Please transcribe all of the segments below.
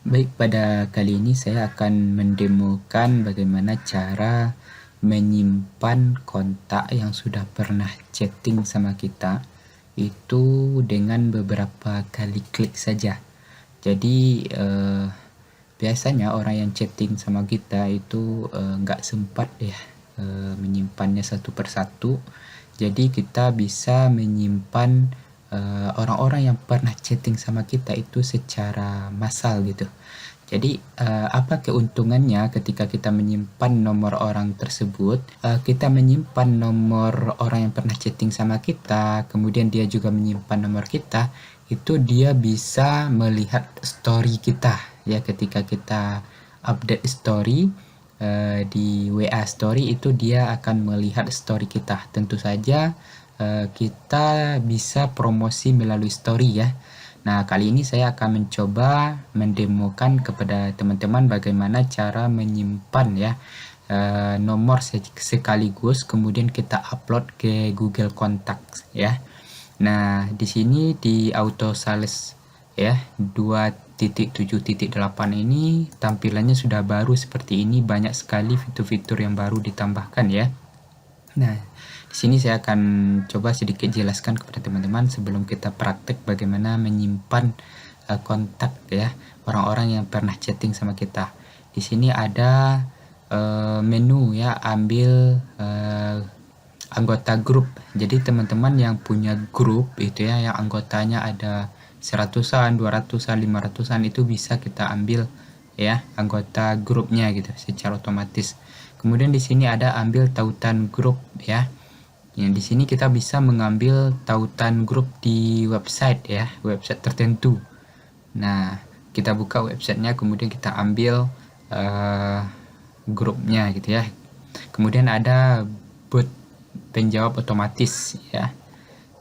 Baik, pada kali ini saya akan mendemokan bagaimana cara menyimpan kontak yang sudah pernah chatting sama kita itu dengan beberapa kali klik saja. Jadi biasanya orang yang chatting sama kita itu nggak sempat ya menyimpannya satu persatu. Jadi kita bisa menyimpan orang-orang yang pernah chatting sama kita itu secara massal gitu. Jadi apa keuntungannya ketika kita menyimpan nomor orang tersebut? Kita menyimpan nomor orang yang pernah chatting sama kita, kemudian dia juga menyimpan nomor kita, itu dia bisa melihat story kita ya ketika kita update story di WA story itu dia akan melihat story kita. Tentu saja kita bisa promosi melalui story ya. Nah, kali ini saya akan mencoba mendemokan kepada teman-teman bagaimana cara menyimpan ya nomor sekaligus kemudian kita upload ke Google Contacts ya. Nah, di sini di auto sales ya 2.7.8 ini tampilannya sudah baru seperti ini, banyak sekali fitur-fitur yang baru ditambahkan ya. Nah, di sini saya akan coba sedikit jelaskan kepada teman-teman sebelum kita praktek bagaimana menyimpan kontak ya orang-orang yang pernah chatting sama kita. Di sini ada menu ya, ambil anggota grup. Jadi teman-teman yang punya grup itu ya, yang anggotanya ada 100-an, 200-an, 500-an itu bisa kita ambil ya anggota grupnya gitu secara otomatis. Kemudian di sini ada ambil tautan grup ya. Yang di sini kita bisa mengambil tautan grup di website ya, website tertentu. Nah, kita buka websitenya, kemudian kita ambil grupnya gitu ya. Kemudian ada bot penjawab otomatis ya.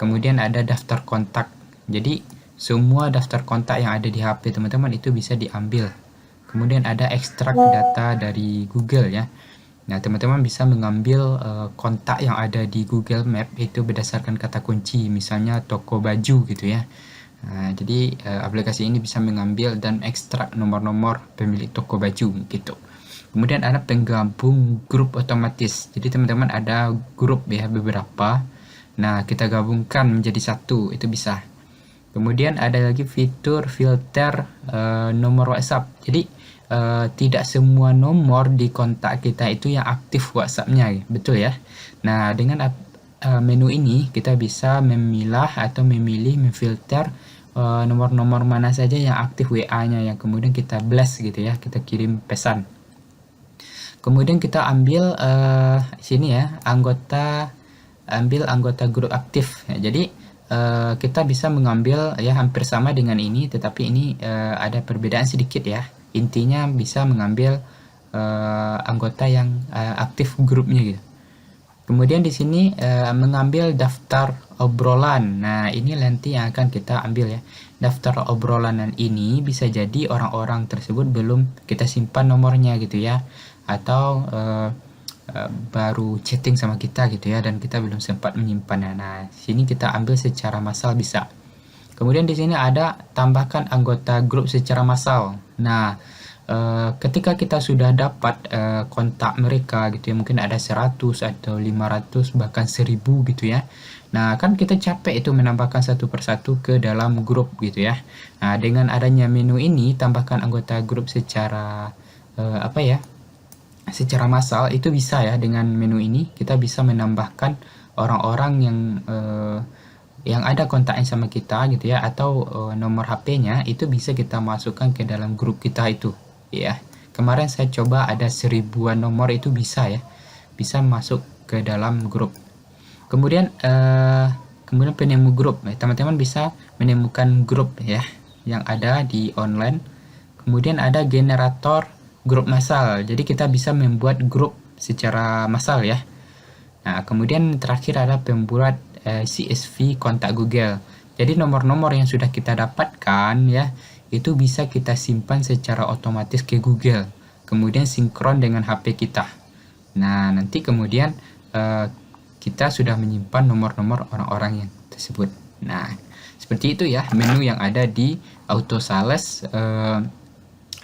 Kemudian ada daftar kontak. Jadi semua daftar kontak yang ada di HP teman-teman itu bisa diambil. Kemudian ada ekstrak data dari Google ya. Nah, teman-teman bisa mengambil kontak yang ada di Google Map itu berdasarkan kata kunci, misalnya toko baju gitu ya. Nah, jadi aplikasi ini bisa mengambil dan ekstrak nomor-nomor pemilik toko baju gitu. Kemudian ada penggabung grup otomatis. Jadi teman-teman ada grup ya beberapa. Nah, kita gabungkan menjadi satu, itu bisa. Kemudian ada lagi fitur filter nomor WhatsApp. Jadi tidak semua nomor di kontak kita itu yang aktif WhatsApp-nya, betul ya. Nah, dengan menu ini kita bisa memilah atau memilih memfilter nomor-nomor mana saja yang aktif WA-nya yang kemudian kita blast gitu ya, kita kirim pesan. Kemudian kita ambil sini ya, ambil anggota grup aktif. Ya, jadi kita bisa mengambil ya hampir sama dengan ini, tetapi ini ada perbedaan sedikit ya. Intinya bisa mengambil anggota yang aktif grupnya gitu. Kemudian di sini mengambil daftar obrolan. Nah, ini nanti yang akan kita ambil ya. Daftar obrolan ini bisa jadi orang-orang tersebut belum kita simpan nomornya gitu ya. Atau baru chatting sama kita gitu ya dan kita belum sempat menyimpannya. Nah, sini kita ambil secara massal bisa. Kemudian di sini ada tambahkan anggota grup secara massal. Nah, ketika kita sudah dapat kontak mereka gitu ya, mungkin ada 100 atau 500 bahkan 1000 gitu ya. Nah, kan kita capek itu menambahkan satu persatu ke dalam grup gitu ya. Nah, dengan adanya menu ini tambahkan anggota grup secara secara massal itu bisa ya. Dengan menu ini kita bisa menambahkan orang-orang yang ada kontaknya sama kita gitu ya, atau nomor HP-nya itu bisa kita masukkan ke dalam grup kita itu ya. Kemarin saya coba ada 1000-an nomor itu bisa ya, bisa masuk ke dalam grup. Kemudian penemu grup, teman-teman bisa menemukan grup ya yang ada di online. Kemudian ada generator grup massal, jadi kita bisa membuat grup secara massal ya. Nah, kemudian terakhir ada pembuat CSV kontak Google. Jadi nomor-nomor yang sudah kita dapatkan ya, itu bisa kita simpan secara otomatis ke Google. Kemudian sinkron dengan HP kita. Nah, nanti kemudian kita sudah menyimpan nomor-nomor orang-orang yang tersebut. Nah, seperti itu ya menu yang ada di auto sales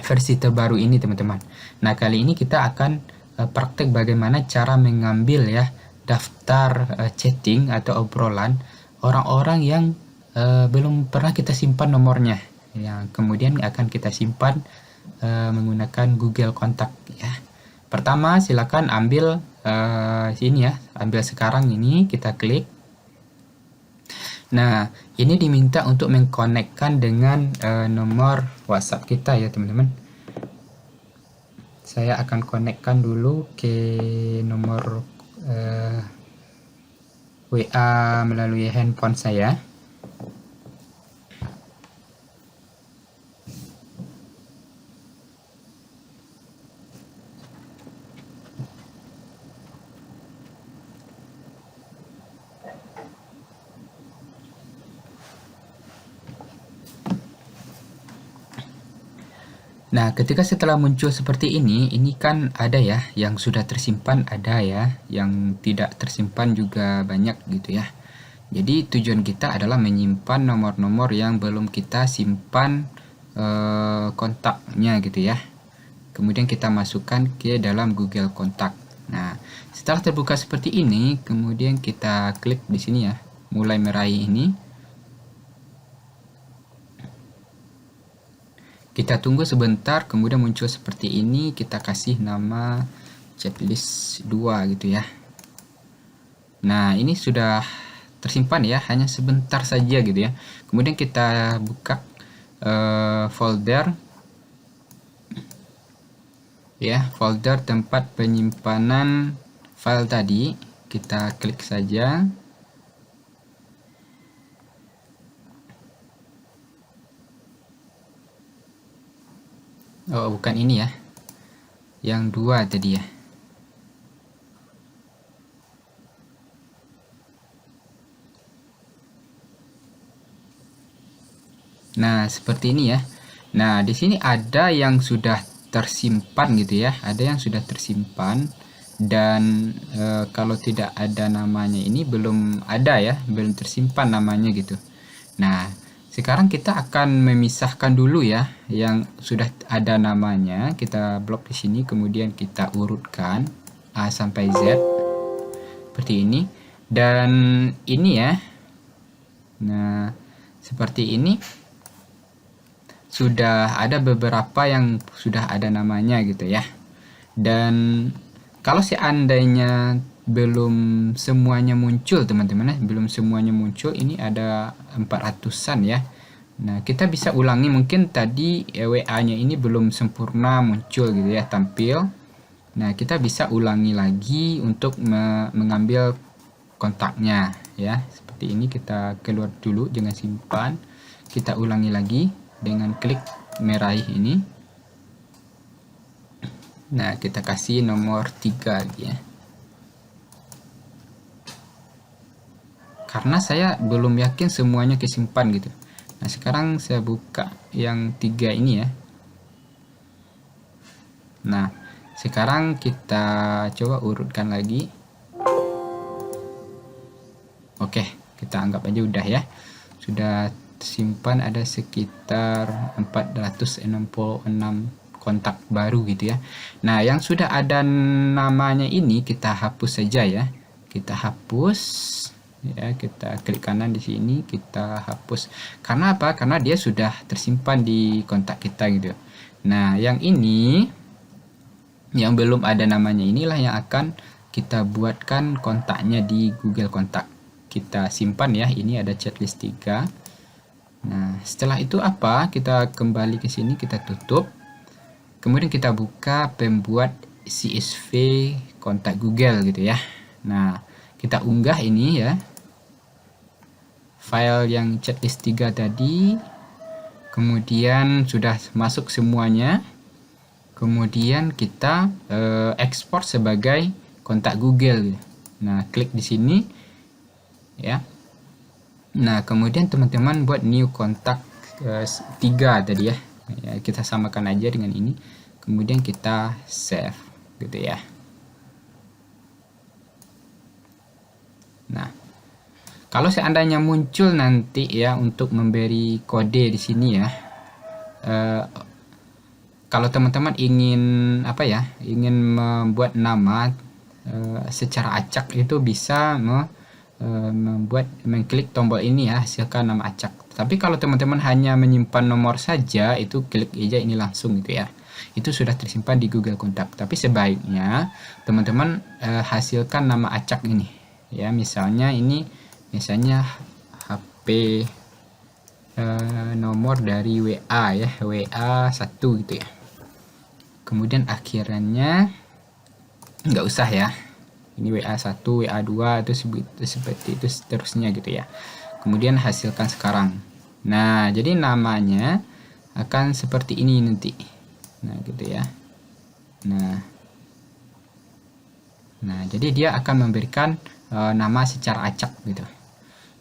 versi terbaru ini teman-teman. Nah, kali ini kita akan praktek bagaimana cara mengambil ya daftar chatting atau obrolan orang-orang yang belum pernah kita simpan nomornya, yang kemudian akan kita simpan menggunakan Google Kontak ya. Pertama, silakan ambil sini ya, ambil sekarang ini, kita klik. Nah, ini diminta untuk mengkonekkan dengan nomor WhatsApp kita ya teman-teman. Saya akan konekkan dulu ke nomor WA melalui handphone saya. Nah, ketika setelah muncul seperti ini kan ada ya, yang sudah tersimpan ada ya, yang tidak tersimpan juga banyak gitu ya. Jadi tujuan kita adalah menyimpan nomor-nomor yang belum kita simpan kontaknya gitu ya. Kemudian kita masukkan ke dalam Google Kontak. Nah, setelah terbuka seperti ini, kemudian kita klik di sini ya, mulai meraih ini. Kita tunggu sebentar, kemudian muncul seperti ini, kita kasih nama checklist 2 gitu ya. Nah, ini sudah tersimpan ya, hanya sebentar saja gitu ya. Kemudian kita buka folder ya, folder tempat penyimpanan file tadi, kita klik saja. Oh, bukan ini ya, yang 2 tadi ya. Nah, seperti ini ya. Nah, di sini ada yang sudah tersimpan gitu ya, ada yang sudah tersimpan, dan kalau tidak ada namanya ini belum ada ya, belum tersimpan namanya gitu. Nah, sekarang kita akan memisahkan dulu ya yang sudah ada namanya, kita blok di sini, kemudian kita urutkan A sampai Z seperti ini, dan ini ya. Nah, seperti ini sudah ada beberapa yang sudah ada namanya gitu ya. Dan kalau seandainya belum semuanya muncul teman-teman, belum semuanya muncul, ini ada 400-an ya. Nah, kita bisa ulangi, mungkin tadi WA-nya ini belum sempurna muncul gitu ya, tampil. Nah, kita bisa ulangi lagi untuk mengambil kontaknya ya. Seperti ini, kita keluar dulu, jangan simpan. Kita ulangi lagi dengan klik meraih ini. Nah, kita kasih nomor 3 ya. Karena saya belum yakin semuanya kesimpan gitu. Nah, sekarang saya buka yang 3 ini ya. Nah, sekarang kita coba urutkan lagi. Oke, kita anggap aja udah ya. Sudah simpan ada sekitar 466 kontak baru gitu ya. Nah, yang sudah ada namanya ini kita hapus saja ya. Kita hapus ya, kita klik kanan di sini, kita hapus. Karena apa? Karena dia sudah tersimpan di kontak kita gitu. Nah, yang ini yang belum ada namanya inilah yang akan kita buatkan kontaknya di Google Kontak. Kita simpan ya, ini ada checklist 3. Nah, setelah itu apa? Kita kembali ke sini, kita tutup. Kemudian kita buka pembuat CSV kontak Google gitu ya. Nah, kita unggah ini ya, file yang checklist 3 tadi. Kemudian sudah masuk semuanya. Kemudian kita ekspor sebagai kontak Google. Nah, klik di sini ya. Nah, kemudian teman-teman buat new kontak 3 tadi ya. Ya, kita samakan aja dengan ini. Kemudian kita save gitu ya. Nah, kalau seandainya muncul nanti ya untuk memberi kode di sini ya, kalau teman-teman ingin apa ya, ingin membuat nama secara acak, itu bisa mengklik tombol ini ya, hasilkan nama acak. Tapi kalau teman-teman hanya menyimpan nomor saja, itu klik aja ini langsung gitu ya. Itu sudah tersimpan di Google Kontak. Tapi sebaiknya teman-teman hasilkan nama acak ini ya. Misalnya ini, misalnya HP nomor dari WA ya, WA 1 gitu ya. Kemudian akhirannya nggak usah ya, ini WA1, WA2 itu seperti itu seterusnya gitu ya. Kemudian hasilkan sekarang. Nah, jadi namanya akan seperti ini nanti. Nah, gitu ya. Nah, jadi dia akan memberikan nama secara acak gitu.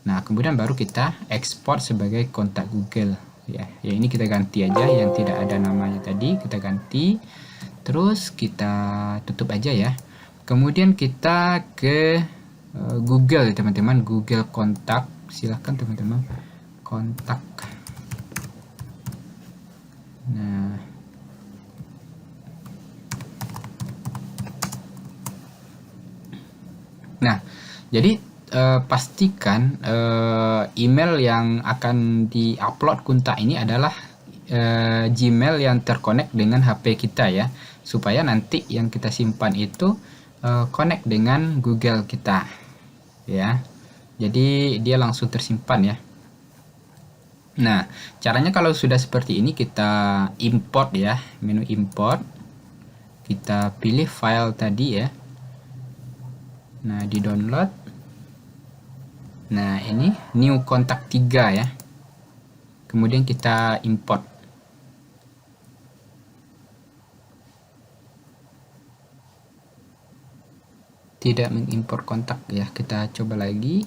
Nah, kemudian baru kita ekspor sebagai kontak Google ya. Ya, ini kita ganti aja yang tidak ada namanya tadi, kita ganti. Terus kita tutup aja ya. Kemudian kita ke Google teman-teman, Google Kontak. Silahkan teman-teman, kontak. Nah, jadi pastikan email yang akan diupload kontak ini adalah Gmail yang terkonek dengan HP kita ya, supaya nanti yang kita simpan itu connect dengan Google kita ya. Jadi dia langsung tersimpan ya. Nah, caranya kalau sudah seperti ini, kita import ya, menu import. Kita pilih file tadi ya. Nah, di download. Nah, ini new kontak 3 ya. Kemudian kita import. Tidak mengimport kontak ya, kita coba lagi.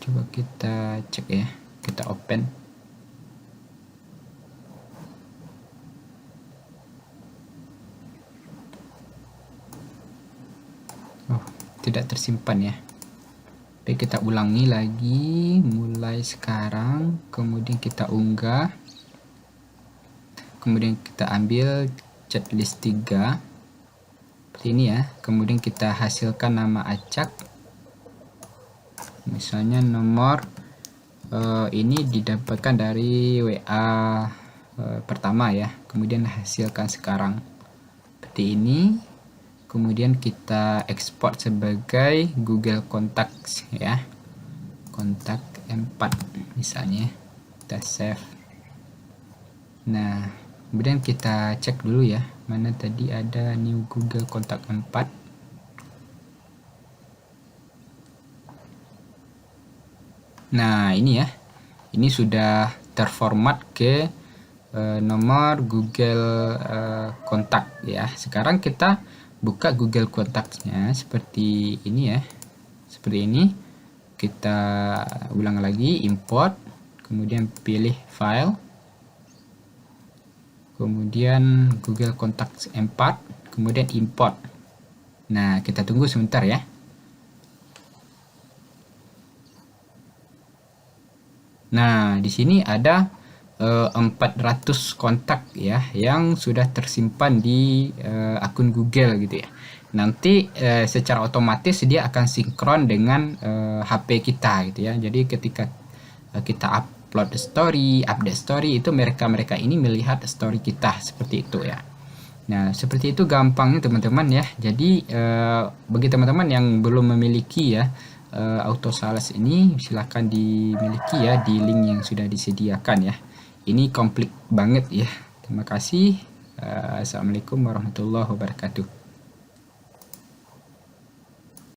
Coba kita cek ya, kita open. Oh, tidak tersimpan ya. Oke, kita ulangi lagi, mulai sekarang. Kemudian kita unggah. Kemudian kita ambil checklist 3 seperti ini ya. Kemudian kita hasilkan nama acak, misalnya nomor ini didapatkan dari WA pertama ya. Kemudian hasilkan sekarang seperti ini. Kemudian kita ekspor sebagai Google Contacts ya, kontak 4 misalnya, kita save. Nah, kemudian kita cek dulu ya, mana tadi ada new Google Kontak 4. Nah, ini ya, ini sudah terformat ke nomor Google Kontak ya. Sekarang kita buka Google Kontaknya seperti ini ya, seperti ini. Kita ulang lagi, import, kemudian pilih file, kemudian Google Contacts 4, kemudian import. Nah, kita tunggu sebentar ya. Nah, di sini ada 400 kontak ya yang sudah tersimpan di akun Google gitu ya. Nanti secara otomatis dia akan sinkron dengan HP kita gitu ya. Jadi ketika kita upload story, update story, itu mereka ini melihat story kita seperti itu ya. Nah, seperti itu gampangnya teman-teman ya. Jadi bagi teman-teman yang belum memiliki ya AutoSales ini, silahkan dimiliki ya di link yang sudah disediakan ya. Ini komplit banget ya. Terima kasih. Assalamualaikum warahmatullahi wabarakatuh.